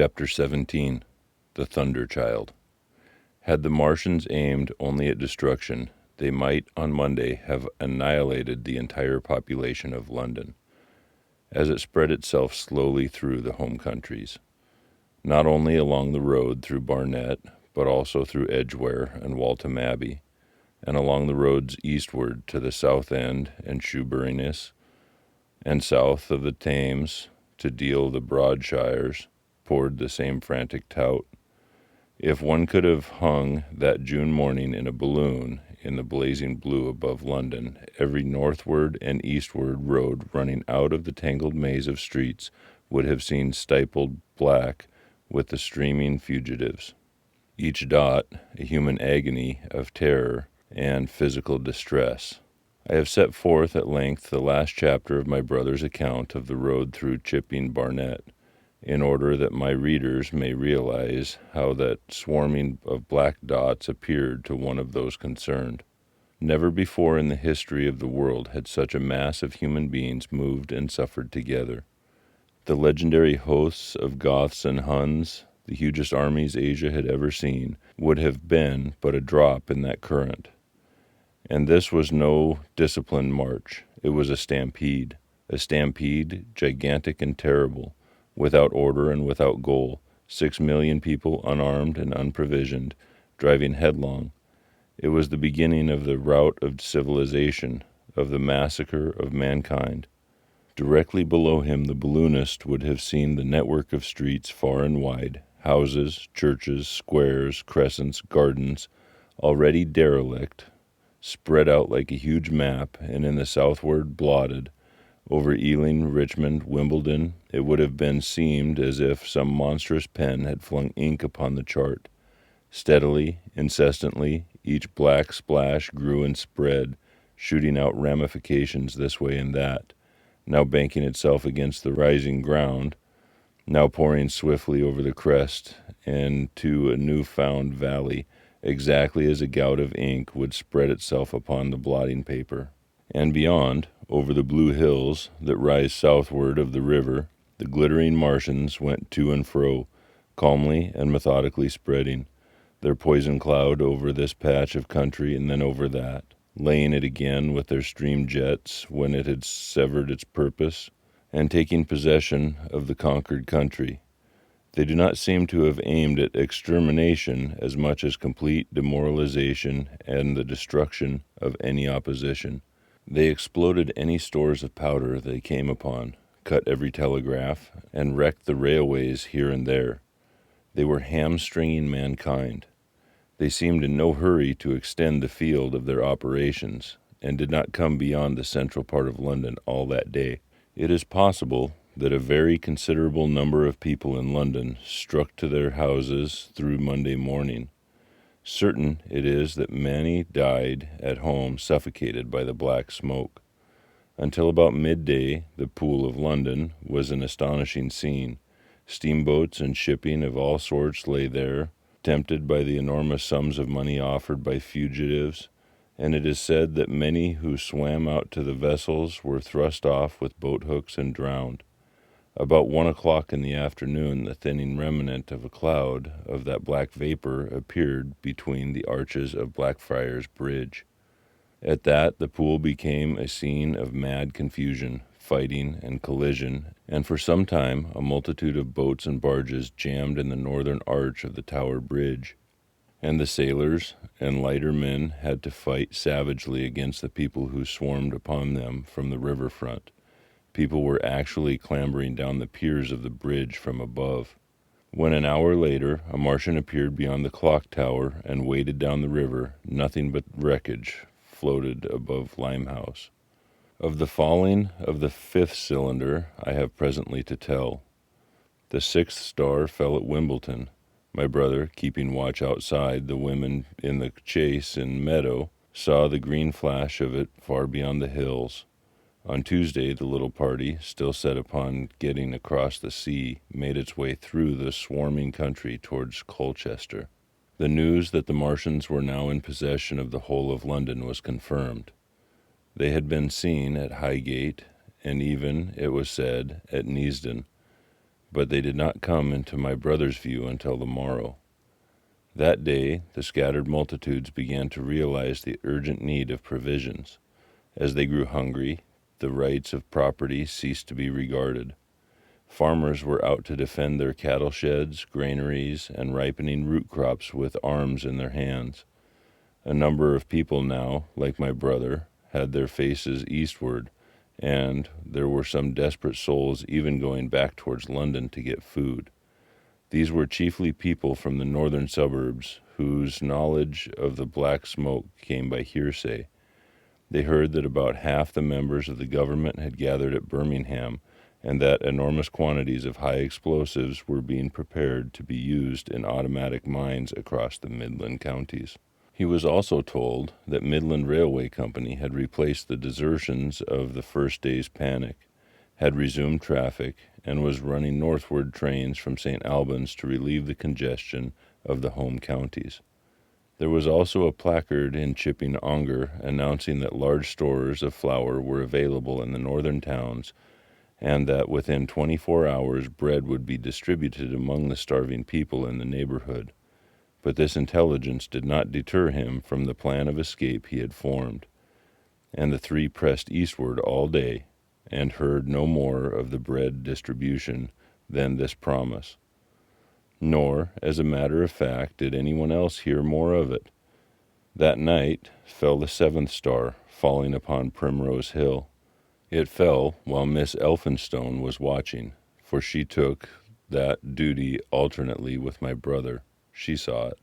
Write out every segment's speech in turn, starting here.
Chapter 17. The Thunder Child. Had the Martians aimed only at destruction, they might, on Monday, have annihilated the entire population of London, as it spread itself slowly through the home countries, not only along the road through Barnet, but also through Edgware and Waltham Abbey, and along the roads eastward to the South End and Shoeburyness, and south of the Thames to Deal the Broadshires, poured the same frantic tout. If one could have hung that June morning in a balloon in the blazing blue above London, every northward and eastward road running out of the tangled maze of streets would have seemed stippled black with the streaming fugitives, each dot a human agony of terror and physical distress. I have set forth at length the last chapter of my brother's account of the road through Chipping Barnet, in order that my readers may realize how that swarming of black dots appeared to one of those concerned. Never before in the history of the world had such a mass of human beings moved and suffered together. The legendary hosts of Goths and Huns, the hugest armies Asia had ever seen, would have been but a drop in that current. And this was no disciplined march. It was a stampede gigantic and terrible, without order and without goal, 6 million people unarmed and unprovisioned, driving headlong. It was the beginning of the rout of civilization, of the massacre of mankind. Directly below him the balloonist would have seen the network of streets far and wide, houses, churches, squares, crescents, gardens, already derelict, spread out like a huge map, and in the southward blotted, over Ealing, Richmond, Wimbledon, it would have been seemed as if some monstrous pen had flung ink upon the chart. Steadily, incessantly, each black splash grew and spread, shooting out ramifications this way and that, now banking itself against the rising ground, now pouring swiftly over the crest and to a new-found valley, exactly as a gout of ink would spread itself upon the blotting paper. And beyond, over the blue hills that rise southward of the river, the glittering Martians went to and fro, calmly and methodically spreading their poison cloud over this patch of country and then over that, laying it again with their stream jets when it had severed its purpose, and taking possession of the conquered country. They do not seem to have aimed at extermination as much as complete demoralization and the destruction of any opposition. They exploded any stores of powder they came upon, cut every telegraph, and wrecked the railways here and there. They were hamstringing mankind. They seemed in no hurry to extend the field of their operations, and did not come beyond the central part of London all that day. It is possible that a very considerable number of people in London struck to their houses through Monday morning. Certain it is that many died at home suffocated by the black smoke. Until about midday, the Pool of London was an astonishing scene. Steamboats and shipping of all sorts lay there, tempted by the enormous sums of money offered by fugitives, and it is said that many who swam out to the vessels were thrust off with boat-hooks and drowned. About 1 o'clock in the afternoon, the thinning remnant of a cloud of that black vapor appeared between the arches of Blackfriars Bridge. At that, the pool became a scene of mad confusion, fighting, and collision, and for some time a multitude of boats and barges jammed in the northern arch of the Tower Bridge, and the sailors and lighter men had to fight savagely against the people who swarmed upon them from the riverfront. People were actually clambering down the piers of the bridge from above. When an hour later a Martian appeared beyond the clock tower and waded down the river, nothing but wreckage floated above Limehouse. Of the falling of the 5th cylinder I have presently to tell. The 6th star fell at Wimbledon. My brother, keeping watch outside, the women in the chase and meadow, saw the green flash of it far beyond the hills. On Tuesday, the little party, still set upon getting across the sea, made its way through the swarming country towards Colchester. The news that the Martians were now in possession of the whole of London was confirmed. They had been seen at Highgate, and even, it was said, at Neasden. but they did not come into my brother's view until the morrow. That day the scattered multitudes began to realize the urgent need of provisions. As they grew hungry, the rights of property ceased to be regarded. Farmers were out to defend their cattle sheds, granaries, and ripening root crops with arms in their hands. A number of people now, like my brother, had their faces eastward, and there were some desperate souls even going back towards London to get food. These were chiefly people from the northern suburbs, whose knowledge of the black smoke came by hearsay. They heard that about half the members of the government had gathered at Birmingham, and that enormous quantities of high explosives were being prepared to be used in automatic mines across the Midland counties. He was also told that Midland Railway Company had replaced the desertions of the first day's panic, had resumed traffic, and was running northward trains from St. Albans to relieve the congestion of the home counties. There was also a placard in Chipping Ongar announcing that large stores of flour were available in the northern towns, and that within 24 hours bread would be distributed among the starving people in the neighborhood. But this intelligence did not deter him from the plan of escape he had formed, and the three pressed eastward all day, and heard no more of the bread distribution than this promise. Nor, as a matter of fact, did anyone else hear more of it. That night fell the seventh star, falling upon Primrose Hill. It fell while Miss Elphinstone was watching, for she took that duty alternately with my brother. She saw it.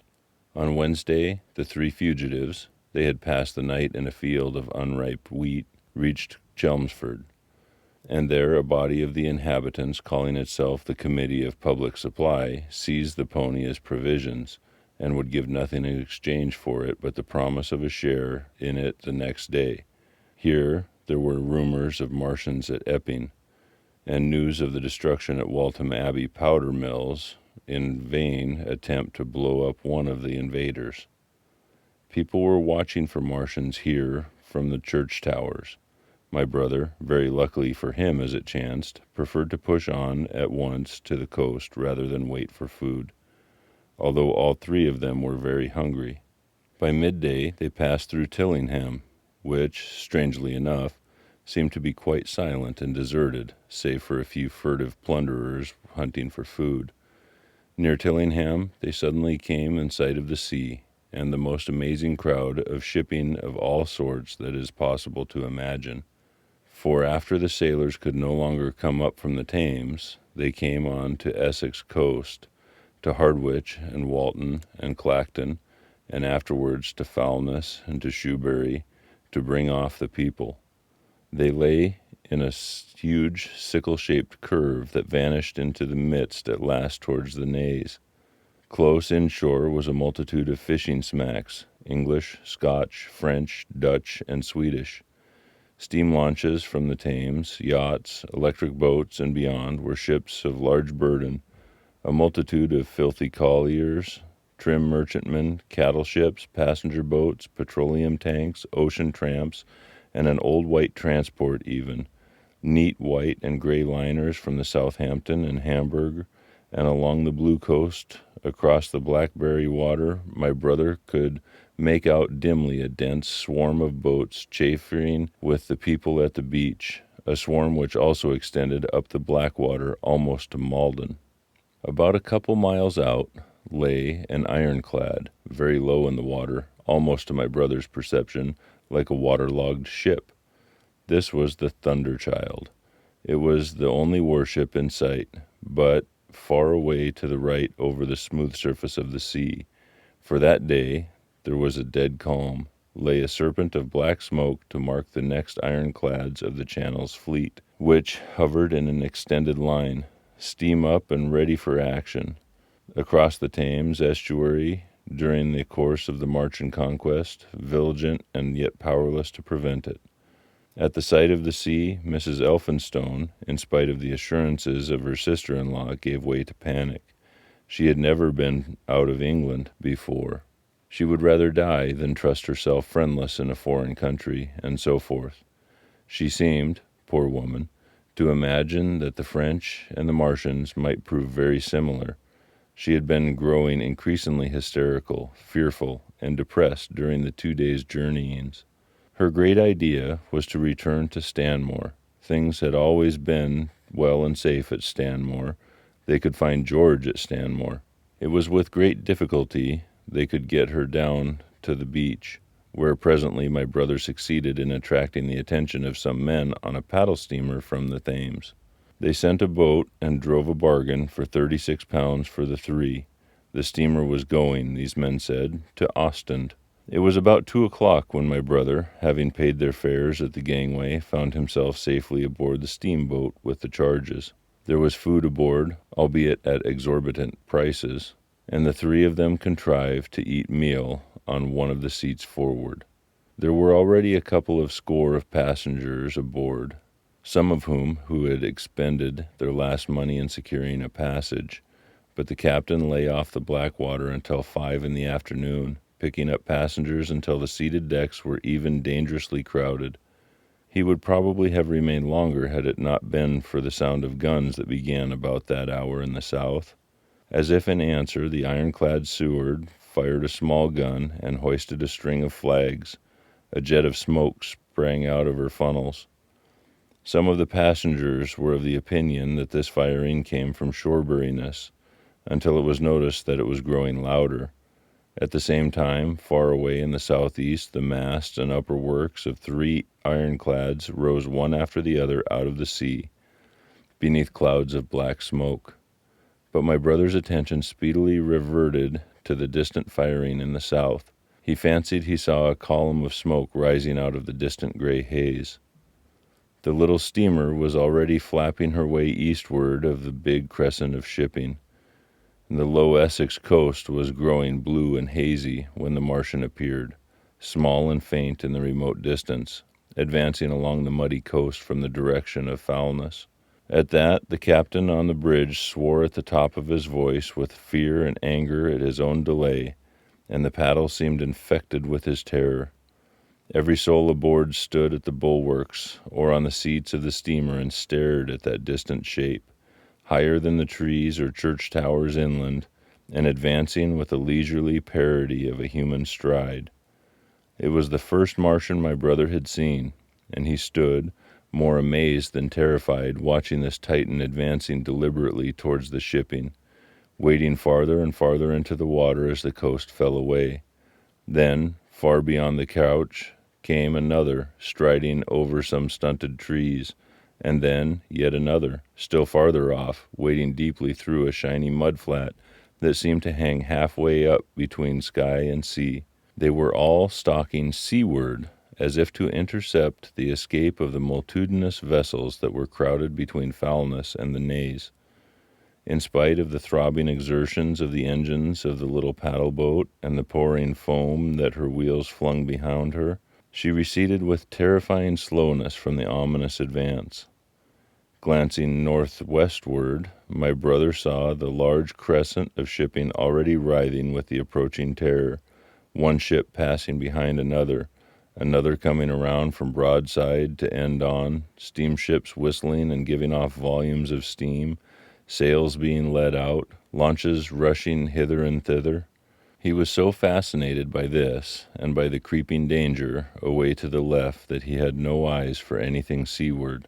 On Wednesday, the three fugitives, they had passed the night in a field of unripe wheat, reached Chelmsford, and there a body of the inhabitants, calling itself the Committee of Public Supply, seized the pony as provisions, and would give nothing in exchange for it but the promise of a share in it the next day. Here there were rumors of Martians at Epping, and news of the destruction at Waltham Abbey powder mills, in vain attempt to blow up one of the invaders. People were watching for Martians here from the church towers. My brother, very luckily for him as it chanced, preferred to push on at once to the coast rather than wait for food, although all three of them were very hungry. By midday they passed through Tillingham, which, strangely enough, seemed to be quite silent and deserted, save for a few furtive plunderers hunting for food. Near Tillingham they suddenly came in sight of the sea, and the most amazing crowd of shipping of all sorts that it is possible to imagine. For after the sailors could no longer come up from the Thames, they came on to Essex coast, to Hardwich and Walton and Clacton, and afterwards to Foulness and to Shoebury, to bring off the people. They lay in a huge sickle-shaped curve that vanished into the midst at last towards the Naze. Close inshore was a multitude of fishing smacks, English, Scotch, French, Dutch, and Swedish. Steam launches from the Thames, yachts, electric boats, and beyond were ships of large burden, a multitude of filthy colliers, trim merchantmen, cattle ships, passenger boats, petroleum tanks, ocean tramps, and an old white transport even, neat white and gray liners from the Southampton and Hamburg, and along the blue coast, across the Blackberry water, my brother could make out dimly a dense swarm of boats chaffering with the people at the beach, a swarm which also extended up the Blackwater almost to Malden. About a couple miles out lay an ironclad, very low in the water, almost to my brother's perception, like a waterlogged ship. This was the Thunder Child. It was the only warship in sight, but far away to the right over the smooth surface of the sea. For that day there was a dead calm, lay a serpent of black smoke to mark the next ironclads of the Channel's fleet, which hovered in an extended line, steam up and ready for action, across the Thames estuary during the course of the Martian conquest, vigilant and yet powerless to prevent it. At the sight of the sea, Mrs. Elphinstone, in spite of the assurances of her sister-in-law, gave way to panic. She had never been out of England before. She would rather die than trust herself friendless in a foreign country, and so forth. She seemed, poor woman, to imagine that the French and the Martians might prove very similar. She had been growing increasingly hysterical, fearful, and depressed during the 2 days' journeyings. Her great idea was to return to Stanmore. Things had always been well and safe at Stanmore. They could find George at Stanmore. It was with great difficulty they could get her down to the beach, where presently my brother succeeded in attracting the attention of some men on a paddle steamer from the Thames. They sent a boat and drove a bargain for £36 for the three. The steamer was going, these men said, to Ostend. It was about 2 o'clock when my brother, having paid their fares at the gangway, found himself safely aboard the steamboat with the charges. There was food aboard, albeit at exorbitant prices, and the three of them contrived to eat meal on one of the seats forward. There were already a couple of score of passengers aboard, some of whom who had expended their last money in securing a passage, but the captain lay off the Blackwater until 5 in the afternoon, picking up passengers until the seated decks were even dangerously crowded. He would probably have remained longer had it not been for the sound of guns that began about that hour in the south. As if in answer, the ironclad Seward fired a small gun and hoisted a string of flags. A jet of smoke sprang out of her funnels. Some of the passengers were of the opinion that this firing came from shoreburiness, until it was noticed that it was growing louder. At the same time, far away in the southeast, the masts and upper works of 3 ironclads rose one after the other out of the sea, beneath clouds of black smoke. But my brother's attention speedily reverted to the distant firing in the south. He fancied he saw a column of smoke rising out of the distant gray haze. The little steamer was already flapping her way eastward of the big crescent of shipping. The low Essex coast was growing blue and hazy when the Martian appeared, small and faint in the remote distance, advancing along the muddy coast from the direction of Foulness. At that, the captain on the bridge swore at the top of his voice with fear and anger at his own delay, and the paddle seemed infected with his terror. Every soul aboard stood at the bulwarks or on the seats of the steamer and stared at that distant shape, higher than the trees or church towers inland, and advancing with a leisurely parody of a human stride. It was the first Martian my brother had seen, and he stood, more amazed than terrified, watching this Titan advancing deliberately towards the shipping, wading farther and farther into the water as the coast fell away. Then, far beyond the couch, came another, striding over some stunted trees, and then yet another, still farther off, wading deeply through a shiny mud-flat that seemed to hang halfway up between sky and sea. They were all stalking seaward, as if to intercept the escape of the multitudinous vessels that were crowded between Foulness and the Naze. In spite of the throbbing exertions of the engines of the little paddle boat and the pouring foam that her wheels flung behind her, she receded with terrifying slowness from the ominous advance. Glancing northwestward, my brother saw the large crescent of shipping already writhing with the approaching terror, one ship passing behind another coming around from broadside to end on, steamships whistling and giving off volumes of steam, sails being let out, launches rushing hither and thither. He was so fascinated by this and by the creeping danger away to the left that he had no eyes for anything seaward.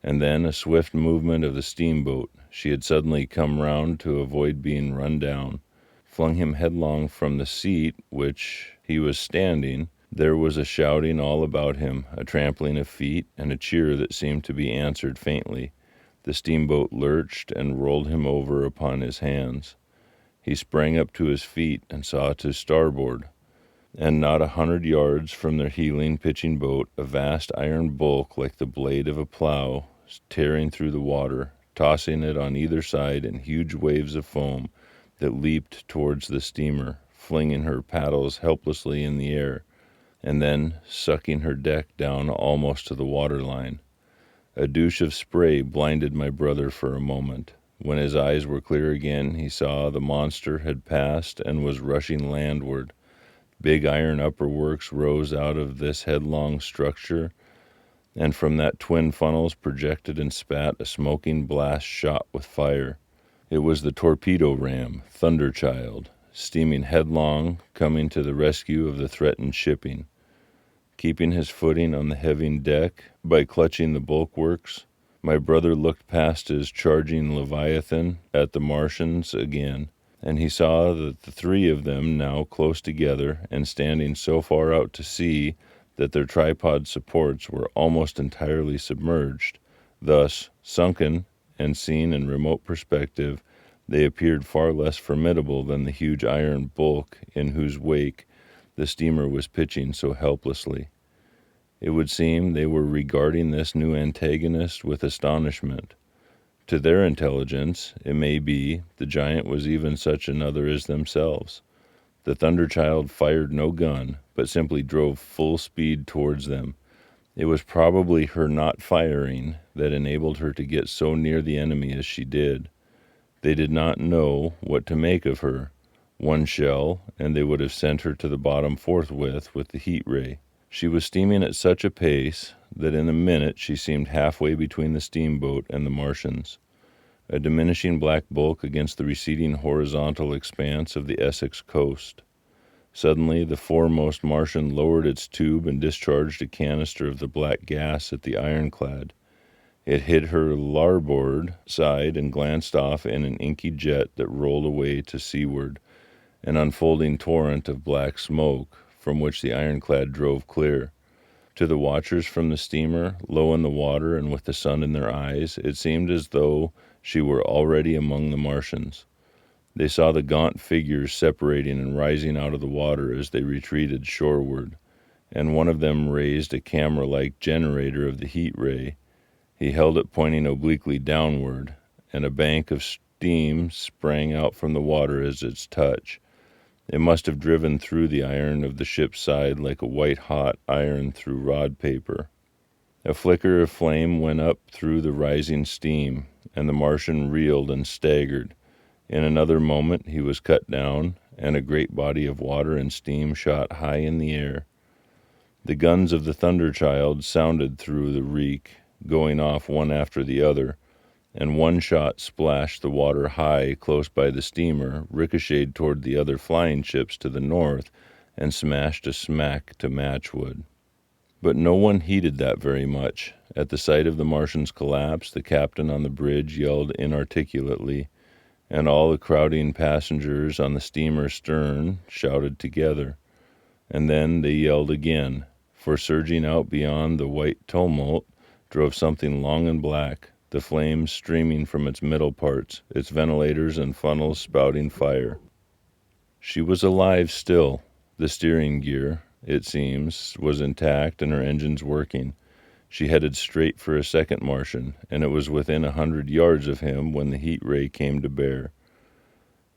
And then a swift movement of the steamboat, she had suddenly come round to avoid being run down, flung him headlong from the seat which he was standing. There was a shouting all about him, a trampling of feet, and a cheer that seemed to be answered faintly. The steamboat lurched and rolled him over upon his hands. He sprang up to his feet and saw to starboard, and not 100 yards from their heeling, pitching boat, a vast iron bulk like the blade of a plow, tearing through the water, tossing it on either side in huge waves of foam that leaped towards the steamer, flinging her paddles helplessly in the air, and then sucking her deck down almost to the waterline. A douche of spray blinded my brother for a moment. When his eyes were clear again, he saw the monster had passed and was rushing landward. Big iron upper works rose out of this headlong structure. and from that twin funnels projected and spat a smoking blast shot with fire. It was the torpedo ram, Thunderchild, steaming headlong, coming to the rescue of the threatened shipping. Keeping his footing on the heaving deck by clutching the bulwarks, my brother looked past his charging Leviathan at the Martians again, and he saw that the three of them, now close together and standing so far out to sea that their tripod supports were almost entirely submerged. Thus, sunken and seen in remote perspective, they appeared far less formidable than the huge iron bulk in whose wake the steamer was pitching so helplessly. It would seem they were regarding this new antagonist with astonishment. To their intelligence, it may be, the giant was even such another as themselves. The Thunderchild fired no gun, but simply drove full speed towards them. It was probably her not firing that enabled her to get so near the enemy as she did. They did not know what to make of her. One shell, and they would have sent her to the bottom forthwith with the heat ray. She was steaming at such a pace that in a minute she seemed halfway between the steamboat and the Martians, a diminishing black bulk against the receding horizontal expanse of the Essex coast. Suddenly, the foremost Martian lowered its tube and discharged a canister of the black gas at the ironclad. It hit her larboard side and glanced off in an inky jet that rolled away to seaward, an unfolding torrent of black smoke from which the ironclad drove clear. To the watchers from the steamer, low in the water and with the sun in their eyes, it seemed as though she were already among the Martians. They saw the gaunt figures separating and rising out of the water as they retreated shoreward, and one of them raised a camera-like generator of the heat ray. He held it pointing obliquely downward, and a bank of steam sprang out from the water as its touch. It must have driven through the iron of the ship's side like a white-hot iron through rod paper. A flicker of flame went up through the rising steam, and the Martian reeled and staggered. In another moment he was cut down, and a great body of water and steam shot high in the air. The guns of the Thunderchild sounded through the reek, going off one after the other, and one shot splashed the water high close by the steamer, ricocheted toward the other flying ships to the north, and smashed a smack to matchwood. But no one heeded that very much. At the sight of the Martian's collapse, the captain on the bridge yelled inarticulately, and all the crowding passengers on the steamer's stern shouted together. And then they yelled again, for surging out beyond the white tumult drove something long and black, the flames streaming from its middle parts, its ventilators and funnels spouting fire. She was alive still. The steering gear, it seems, was intact and her engines working. She headed straight for a second Martian, and it was within 100 yards of him when the heat ray came to bear.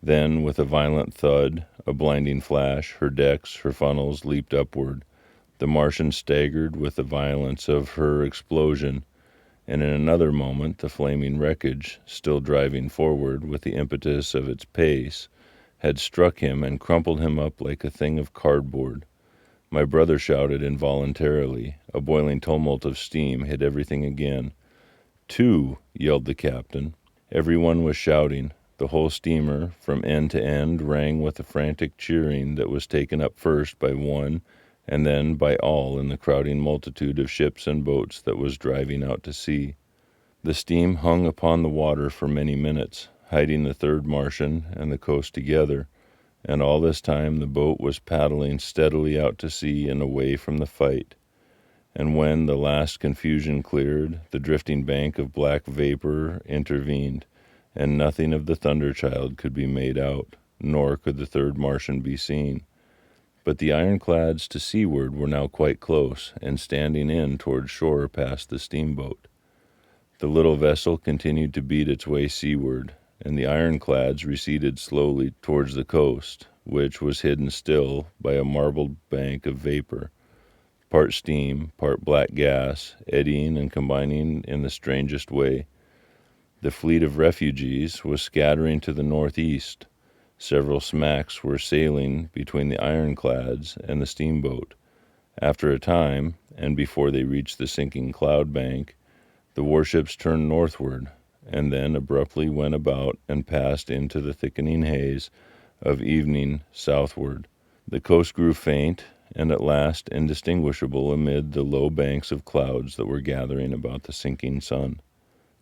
Then, with a violent thud, a blinding flash, her decks, her funnels leaped upward. The Martian staggered with the violence of her explosion, and in another moment the flaming wreckage, still driving forward with the impetus of its pace, had struck him and crumpled him up like a thing of cardboard. My brother shouted involuntarily. A boiling tumult of steam hit everything again. "Two!" yelled the captain. Everyone was shouting. The whole steamer, from end to end, rang with the frantic cheering that was taken up first by one and then by all in the crowding multitude of ships and boats that was driving out to sea. The steam hung upon the water for many minutes, hiding the third Martian and the coast together, and all this time the boat was paddling steadily out to sea and away from the fight. And when the last confusion cleared, the drifting bank of black vapor intervened, and nothing of the Thunderchild could be made out, nor could the third Martian be seen. But the ironclads to seaward were now quite close, and standing in toward shore past the steamboat. The little vessel continued to beat its way seaward, and the ironclads receded slowly towards the coast, which was hidden still by a marbled bank of vapor, part steam, part black gas, eddying and combining in the strangest way. The fleet of refugees was scattering to the northeast. Several smacks were sailing between the ironclads and the steamboat. After a time, and before they reached the sinking cloud bank, the warships turned northward, and then abruptly went about and passed into the thickening haze of evening southward. The coast grew faint, and at last indistinguishable amid the low banks of clouds that were gathering about the sinking sun.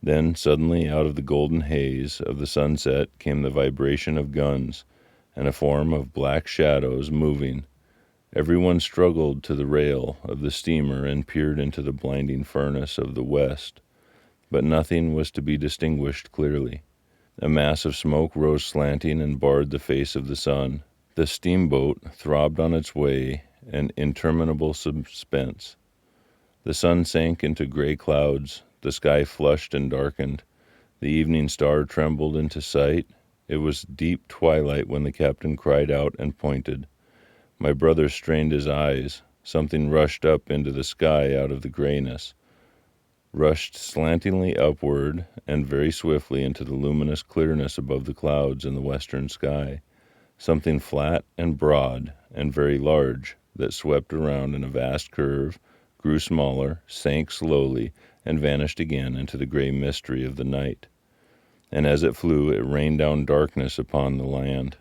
Then suddenly out of the golden haze of the sunset came the vibration of guns, and a form of black shadows moving. Everyone struggled to the rail of the steamer and peered into the blinding furnace of the west, but nothing was to be distinguished clearly. A mass of smoke rose slanting and barred the face of the sun. The steamboat throbbed on its way, an interminable suspense. The sun sank into gray clouds, the sky flushed and darkened, the evening star trembled into sight. It was deep twilight when the captain cried out and pointed. My brother strained his eyes. Something rushed up into the sky out of the grayness, rushed slantingly upward and very swiftly into the luminous clearness above the clouds in the western sky. Something flat and broad and very large that swept around in a vast curve, grew smaller, sank slowly, and vanished again into the gray mystery of the night. And as it flew, it rained down darkness upon the land.